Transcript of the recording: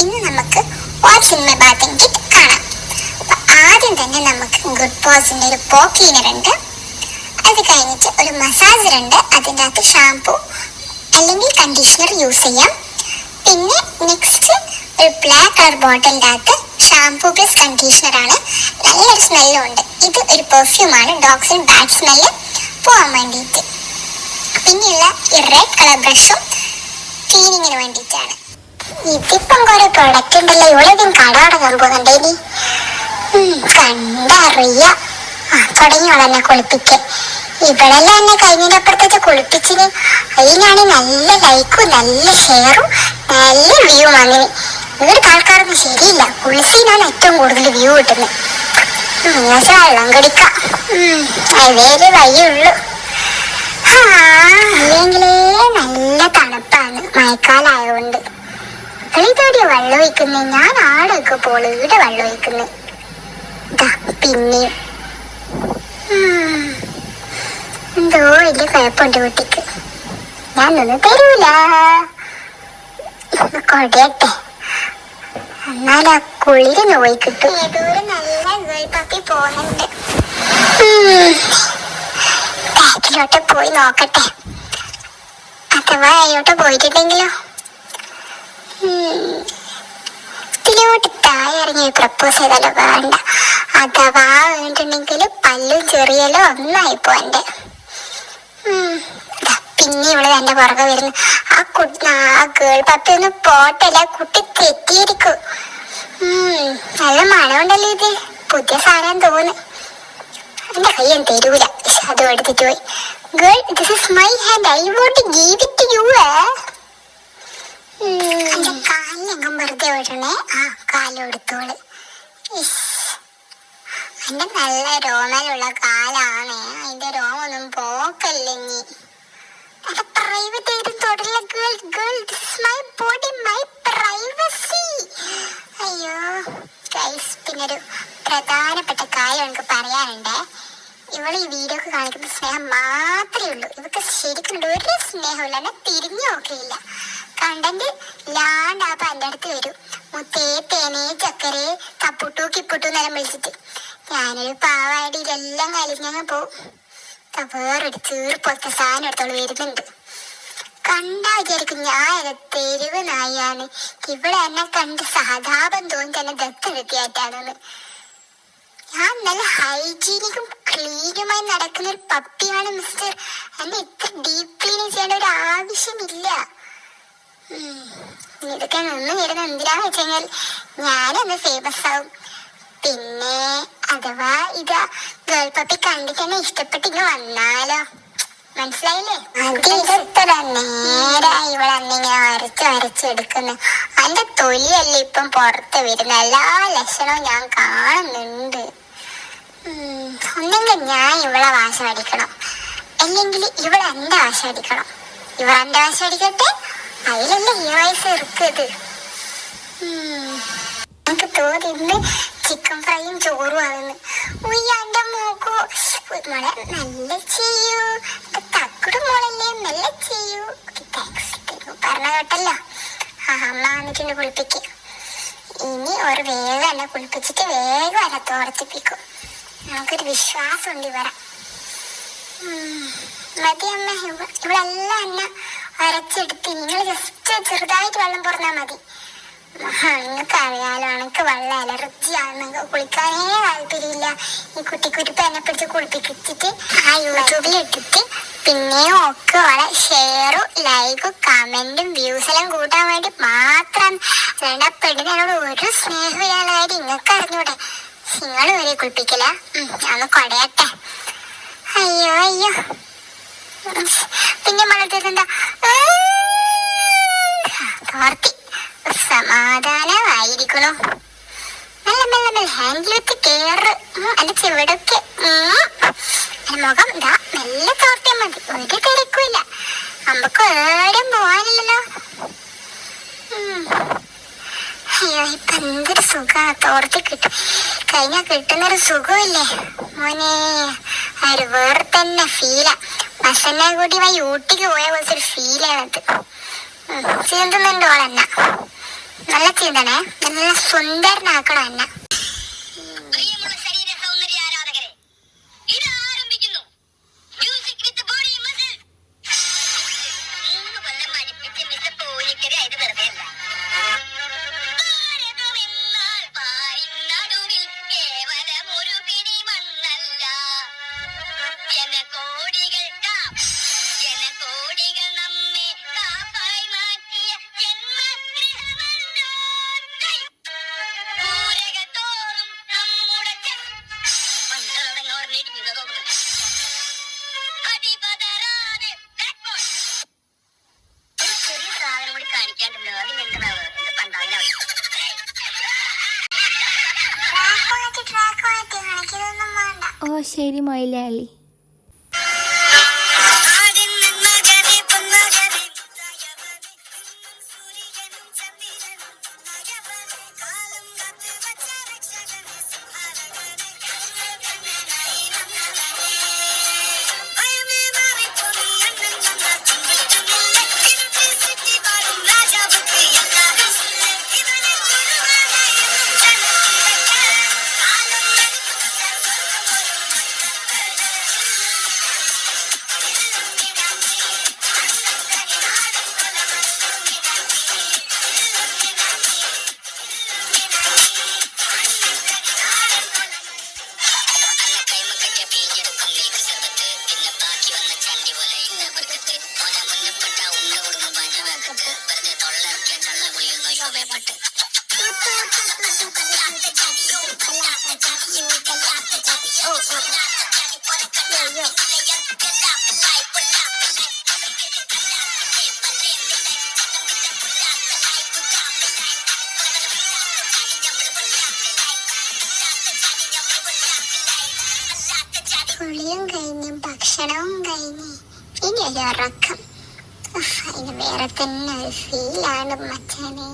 ഇന്ന് നമുക്ക് വാട്സ് in my bathing kit കാണാം. ആദ്യം തന്നെ നമുക്ക് ഗുഡ് പോസിന്റെ ഒരു പോ ക്ലീനർ ഉണ്ട്. അത് കഴിഞ്ഞിട്ട് ഒരു മസാജർ ഉണ്ട്. അതിൻ്റെ അകത്ത് ഷാംപൂ അല്ലെങ്കിൽ കണ്ടീഷണർ യൂസ് ചെയ്യാം. പിന്നെ നെക്സ്റ്റ് ഒരു ബ്ലാക്ക് കളർ ബോട്ടിലിൻ്റെ അകത്ത് ഷാംപൂ പ്ലസ് കണ്ടീഷണർ ആണ്. നല്ലൊരു സ്മെല്ലും ഉണ്ട്. ഇത് ഒരു പെർഫ്യൂമാണ്, ഡോഗ്സ് ആൻഡ് ബാഡ് സ്മെല്ല് പോകാൻ വേണ്ടിയിട്ട്. പിന്നെയുള്ള ഈ റെഡ് കളർ ബ്രഷും ക്ലീനിങ്ങിന് വേണ്ടിയിട്ടാണ്. ഇതിപ്പം കുറെ പ്രൊഡക്റ്റ് ഉണ്ടല്ലോ. ഇവളേതും കട അടങ്ങാൻ പോകുന്നുണ്ട്. ഇനി കണ്ടറിയാം. തുടങ്ങിയോളെ എന്നെ കുളിപ്പിക്കാൻ. ഇവിടെല്ലാം എന്നെ കഴിഞ്ഞതിനപ്പുറത്തേക്ക് കുളിപ്പിച്ചിന്. അതിനാണ് നല്ല ലൈക്കും നല്ല ഷെയറും നല്ല വ്യൂ അങ്ങനെ. ഇവിടുത്തെ ആൾക്കാരൊന്നും ശരിയില്ല. കുളിസിനാണ് ഏറ്റവും കൂടുതൽ വ്യൂ കിട്ടുന്നത്. വെള്ളം കടിക്കാം. അതേ ഒരു വഴിയുള്ളൂ. അല്ലെങ്കിലേ നല്ല തണുപ്പാണ് മഴക്കാലായതുകൊണ്ട്. കളിത്തോടിയ വെള്ളം ഒഴിക്കുന്നത്. ഞാൻ ആടൊക്കെ പോള് ഇവിടെ വെള്ളം ഒഴിക്കുന്നത്. പിന്നെയും എന്തോ വലിയ കുഴപ്പമുണ്ട് കുട്ടിക്ക്. ഞാനൊന്നും തരൂല. കൊടയട്ടെ, എന്നാലാ കുളിര് പോയി കിട്ടും. ഏതോരം നല്ല ഗേൾപ്പപ്പി പോകുന്നുണ്ട്. ബാക്കിലോട്ട് പോയി നോക്കട്ടെ. അഥവാ അയോട്ട് പോയിട്ടുണ്ടെങ്കിലോ. ഇതിലോട്ട് താഴെ ഇറങ്ങി പ്രപ്പോസ് ചെയ്താലോ? വേണ്ട. അഥവാ വേണ്ടിട്ടുണ്ടെങ്കിൽ പല്ലും ചെറിയല്ലോ ഒന്നായിപ്പോ എന്റെ. പിന്നെ ഇവിടെ എന്റെ പുറകെ വരുന്നു. ആ ഗേൾ പപ്പി ഒന്ന് പോട്ടല്ല. കുട്ടി തെറ്റിയിരിക്കും. നല്ല മണമുണ്ടല്ലോ ഇത്. പുതിയ സാധനം തോന്നുന്നു. എന്റെ കൈ ഞാൻ തരൂല. അത് എടുത്തിട്ട് പോയി. Girl, this is my hand. I won't give it to you. എന്റെ കാലിലെങ്കും വെറുതെ വിടണേ. കാലും എടുത്തോള്. എന്റെ നല്ല രോമലുള്ള കാലാണ്. അതിന്റെ രോമൊന്നും പോക്കല്ലേ. നീ എന്റെ പ്രൈവറ്റ് ആയിട്ട് തൊടല. Girl, girl, this is my body, my privacy. അയ്യോ ഗൈസ്, പിന്നൊരു പ്രധാനപ്പെട്ട കാര്യം എനിക്ക് പറയാനുണ്ട്. ഇവള് ഈ വീഡിയോ ഒക്കെ കാണിക്കുന്ന സ്നേഹം മാത്രമേ ഉള്ളൂ. ഇവക്ക് ശരിക്കും ഒരു സ്നേഹമില്ല. എന്നെ തിരിഞ്ഞു നോക്കിയില്ല. കണ്ടന്റ് ഇല്ലാണ്ടാപ്പ എൻ്റെ അടുത്ത് വരും. മുത്തേ, തേനേ, ചക്കരേ, കപ്പുട്ടു കിപ്പുട്ടു എന്നെല്ലാം വിളിച്ചിട്ട്. ഞാനൊരു പാവായിട്ട് ഇതെല്ലാം കലിഞ്ഞങ്ങ് പോവും. വേറൊരു ചീർപ്പൊക്കെ സാധനം എടുത്തോള് വരുന്നുണ്ട്. കണ്ടാ വിചാരിക്കും ഞാൻ തെരുവ് നായാണ്. ഇവിടെ എന്നെ കണ്ട് സഹതാപം തോന്നി തന്നെ ദത്തെടുത്തിയായിട്ടാണെന്ന്. ഞാൻ നല്ല ഹൈജീനിക്കും ക്ലീനുമായി നടക്കുന്ന ഒരു പപ്പിയാണ് മിസ്റ്റർ. എന്നെ ഇത്ര ഡീപ്പ് ക്ലീനിങ് ചെയ്യേണ്ട ഒരു ആവശ്യമില്ല. ഇതൊക്കെ നിന്ന് വരുന്ന എന്തിനാന്ന് വെച്ച് കഴിഞ്ഞാൽ ഞാനൊന്ന് ഫേമസ് ആവും. പിന്നെ അഥവാ ഇതാ ഗേൾ പപ്പി കണ്ടിട്ട് തന്നെ ഇഷ്ടപ്പെട്ടിങ്ങ് വന്നാലോ. മനസ്സിലായില്ലേ? അതിത്ര നേരാ ഇവിടെ അന്നിങ്ങനെ വരച്ചെടുക്കുന്നു. അതിന്റെ തൊലിയല്ലേ ഇപ്പം പുറത്ത് വരുന്ന. എല്ലാ ലക്ഷണവും ഞാൻ കാണുന്നുണ്ട്. ഒന്നെങ്കിൽ ഞാൻ ഇവളെ വാശ അടിക്കണം, അല്ലെങ്കിൽ ഇവളെ എന്റെ വാശ അടിക്കണം. ഇവളെന്റെ വാശ അടിക്കട്ടെ. അതിലല്ലേ ഈ വയസ്സ് ഇറുക്കത്. എനിക്ക് തോന്നിന്ന് ചിക്കൻ ഫ്രൈയും ചോറും ആണെന്ന്. ഉയ്യാന്റെ മോക്കോ മോളെ നല്ല ചെയ്യൂ. തക്കുട് മോളല്ലേ, നല്ല ചെയ്യൂ. താങ്ക്സ് പറഞ്ഞ കേട്ടല്ലോ. അമ്മ വന്നിട്ടുണ്ട് കുളിപ്പിക്ക്. ഇനി ഒരു വേഗം എന്നെ കുളിപ്പിച്ചിട്ട് വേഗം എന്നെ തോർത്തിപ്പിക്കും. നമുക്കൊരു വിശ്വാസമുണ്ട് ഇവരെ. മതി അമ്മ, ഇവളെല്ലാം എന്നെ അരച്ചെടുത്ത്. നിങ്ങൾ ജസ്റ്റ് ചെറുതായിട്ട് വെള്ളം പുറന്നാൽ മതി. നിങ്ങൾക്ക് അറിയാലോ, എനിക്ക് വെള്ളം അലർജിയാണ്. കുളിക്കാനേ താല്പര്യമില്ല. ഈ കുട്ടിക്കുരിപ്പ് എന്നെ പിടിച്ച് കുളിപ്പിച്ചിട്ട് ആ യൂട്യൂബിൽ ഇട്ടിട്ട് പിന്നെയും ഒക്കെ വളരെ ഷെയറും ലൈക്കും കമന്റും വ്യൂസ് എല്ലാം കൂട്ടാൻ വേണ്ടി മാത്രം. അല്ലാണ്ട് പെണ്ണിനോട് ഒരു സ്നേഹമില്ലാത്ത കാര്യം നിങ്ങൾക്ക് അറിഞ്ഞൂടെ. നിങ്ങൾ വരെ കുളിപ്പിക്കല. ഞാൻ കൊടയട്ടെ. അയ്യോ അയ്യോ. പിന്നെ വളർത്തിട്ടുണ്ടാ തോർത്തി. സമാധാനമായിരിക്കണു. നല്ല മെല്ലെ മെല്ലെ ഹാൻഡിലൊക്കെ കേറ്. എന്റെ ചെവിടൊക്കെ എന്റെ മുഖം ഇതാ മെല്ലെ തോർത്തിയാൽ മതി. ഒരു തിരക്കില്ല. നമുക്ക് ഏടും പോവാനില്ലല്ലോ. അയ്യോ, ഇപ്പൊ എന്തൊരു സുഖാ. തോർത്തി കിട്ടും കഴിഞ്ഞാൽ കിട്ടുന്നൊരു സുഖമില്ലേ മോനെ. ഒരു വേറെ തന്നെ ഫീലാ. ബസ്സന്നെ കൂട്ടി ഊട്ടിക്ക് പോയ പോലത്തെ ഒരു ഫീലാണത്. ചീന്തുന്നുണ്ടോളെന്ന. നല്ല ചിന്തണേ, നല്ല സുന്ദരനാക്കണം എന്നെ. പ്രിയമുള്ള ശരീര സൗന്ദര്യ ആരാധകരെ, ഇത് ആരംഭിക്കുന്നു. Music with body muscle. 3 കൊല്ലം അടുപ്പിച്ച് മിസ് പൂനിക്കര ഇത് വെറുതെ അല്ല. ഭാരതമെന്നാൽ പാരിൻ നടുവിൽ കേവലം ഒരു പിടി മണ്ണല്ല. ജനകോടികൾ നമ്മെ കാപ്പായി മാറ്റിയ ജന്മഗൃഹമല്ലോ. പൂരകത്തോറും നമ്മുടെ അടിപതരാതെ ഒരു ചെറിയ സാധനം കൂടി കാണിക്കാണ്ടല്ലോ. അതിനെന്താണാവ് എന്ത് പണ്ടാവില്ല. ട്രാക്ക് മാറ്റി കാണിക്കുന്നൊന്നും വേണ്ട. ഓ ശരി മൊയിലാളി. കുളിയും കഴിഞ്ഞ് ഭക്ഷണവും കഴിഞ്ഞ് ഇനി ഒരു ഉറക്കം. അതിന് വേറെ തന്നെ ഒരു ഫീലാണ് മച്ചാനെ.